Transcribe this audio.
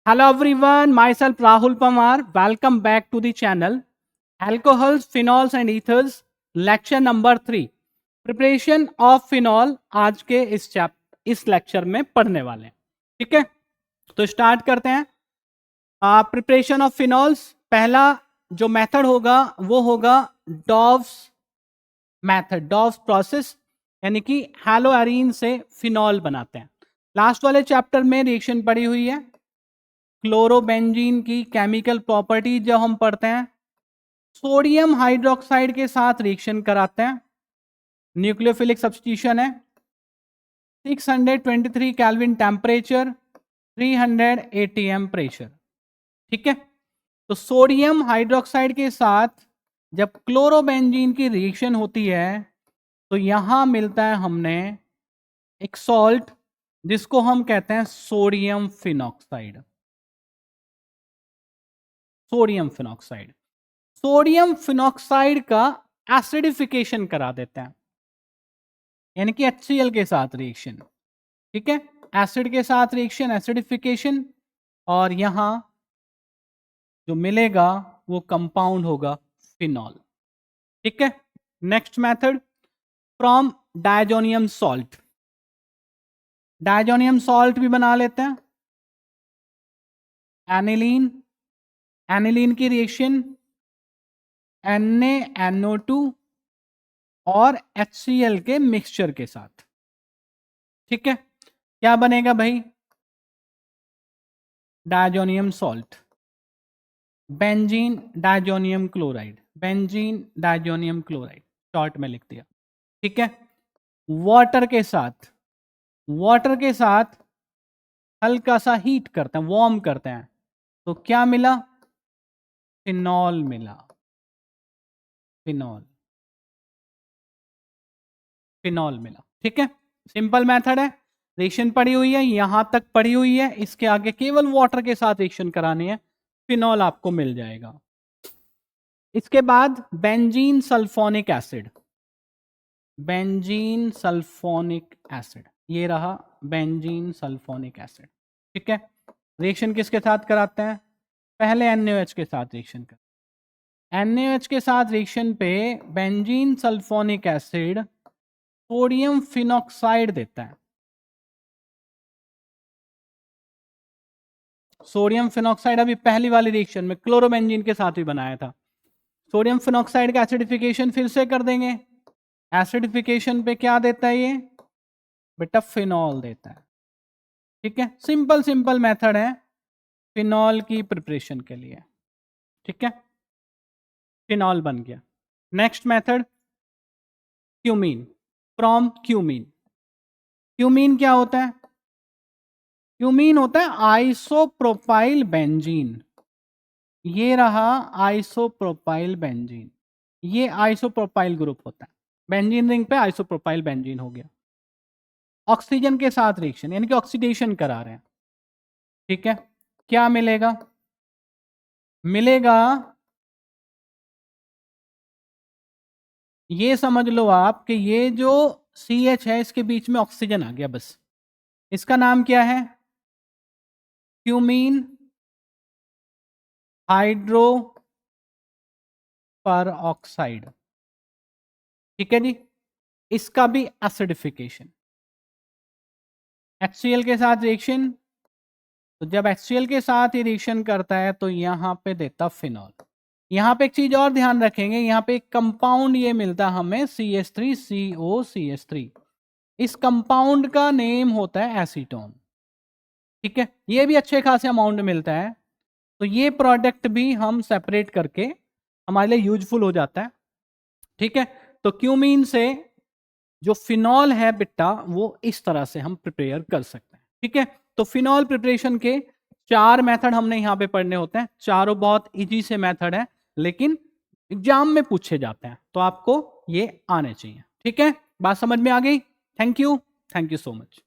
Hello everyone, myself Rahul Pamar. Welcome back to the channel. Alcohols, phenols and ethers, lecture number 3. Preparation of phenol आज के इस lecture में पढ़ने वाले हैं. ठीक है, तो स्टार्ट करते हैं. प्रिपरेशन ऑफ फिनॉल्स, पहला जो मेथड होगा वो होगा डॉव्स मेथड, डॉव्स प्रोसेस, यानी कि हैलोएरीन से फिनॉल बनाते हैं. लास्ट वाले चैप्टर में रिएक्शन पड़ी हुई है. क्लोरोबेंजीन की केमिकल प्रॉपर्टी जब हम पढ़ते हैं, सोडियम हाइड्रोक्साइड के साथ रिएक्शन कराते हैं. न्यूक्लियोफिलिक सब्स्टिट्यूशन है. 623 केल्विन टेम्परेचर, 300 atm प्रेशर. ठीक है, तो सोडियम हाइड्रोक्साइड के साथ जब क्लोरोबेंजीन की रिएक्शन होती है तो यहां मिलता है हमने एक सॉल्ट जिसको हम कहते हैं sodium phenoxide. Sodium phenoxide, sodium phenoxide का एसिडिफिकेशन करा देते हैं, यानी कि HCl के साथ रिएक्शन. ठीक है, एसिड के साथ रिएक्शन, एसिडिफिकेशन, और यहां जो मिलेगा वो कंपाउंड होगा फिनॉल. ठीक है, next method from diazonium salt. Diazonium salt भी बना लेते हैं. एनिलीन, एनिलीन की रिएक्शन NaNO2 और HCl के मिक्सचर के साथ. ठीक है, क्या बनेगा भाई? Diazonium salt, benzene diazonium chloride, benzene diazonium chloride short में लिख दिया. ठीक है, वाटर के साथ, वाटर के साथ हल्का सा हीट करते हैं, वार्म करते हैं, तो क्या मिला? फिनॉल मिला. फिनॉल, फिनॉल मिला. ठीक है, सिंपल मेथड है. रिएक्शन पड़ी हुई है, यहां तक पड़ी हुई है, इसके आगे केवल वाटर के साथ रिएक्शन करानी है, फिनॉल आपको मिल जाएगा. इसके बाद benzene sulphonic acid, benzene sulphonic acid, ये रहा बेंजीन सल्फोनिक एसिड. ठीक है, रिएक्शन किसके साथ कराते हैं? पहले NaOH के साथ रिएक्शन कर. NaOH के साथ रिएक्शन पे benzene sulphonic acid sodium phenoxide देता है. सोडियम फिनॉक्साइड अभी पहली वाली रिएक्शन में क्लोरोबेंजीन के साथ भी बनाया था. सोडियम फिनॉक्साइड का एसिडिफिकेशन फिर से कर देंगे. एसिडिफिकेशन पे क्या देता है ये? बेटा फिनॉल देता है. ठीक है, सिंपल सिंपल मेथड है फिनॉल की प्रिपरेशन के लिए. ठीक है, फिनॉल बन गया. Next method cumene, from cumene. Cumene क्या होता है? क्यूमीन होता है आइसोप्रोपाइल बेंजीन. ये रहा आइसोप्रोपाइल बेंजीन, ये आइसोप्रोपाइल ग्रुप होता है. बेंजीन रिंग पे आइसोप्रोपाइल बेंजीन हो गया. ऑक्सीजन के साथ रिएक्शन, यानी कि ऑक्सीडेशन करा रहे हैं. ठीक है, क्या मिलेगा? मिलेगा, ये समझ लो आप कि ये जो CH है इसके बीच में ऑक्सीजन आ गया बस. इसका नाम क्या है? क्यूमीन हाइड्रो पर ऑक्साइड. ठीक है जी, इसका भी एसिडिफिकेशन. HCl के साथ रिएक्शन, तो जब HCl के साथ ये रिएक्शन करता है तो यहां पे देता फिनॉल. यहां पे एक चीज और ध्यान रखेंगे, यहां पे एक कंपाउंड ये मिलता हमें CH3COCH3. इस कंपाउंड का नेम होता है एसीटोन. ठीक है, ये भी अच्छे खासे अमाउंट में मिलता है, तो ये प्रोडक्ट भी हम सेपरेट करके हमारे लिए यूजफुल हो जाता है. ठीक है, तो क्यूमीन से जो फिनॉल है बेटा वो इस तरह से हम प्रिपेयर कर सकते हैं. ठीक है, तो फिनॉल प्रिपरेशन के 4 मेथड हमने यहाँ पे पढ़ने होते हैं. चारों बहुत इजी से मेथड है, लेकिन एग्जाम में पूछे जाते हैं, तो आपको ये आने चाहिए. ठीक है, बात समझ में आ गई? Thank you, thank you so much.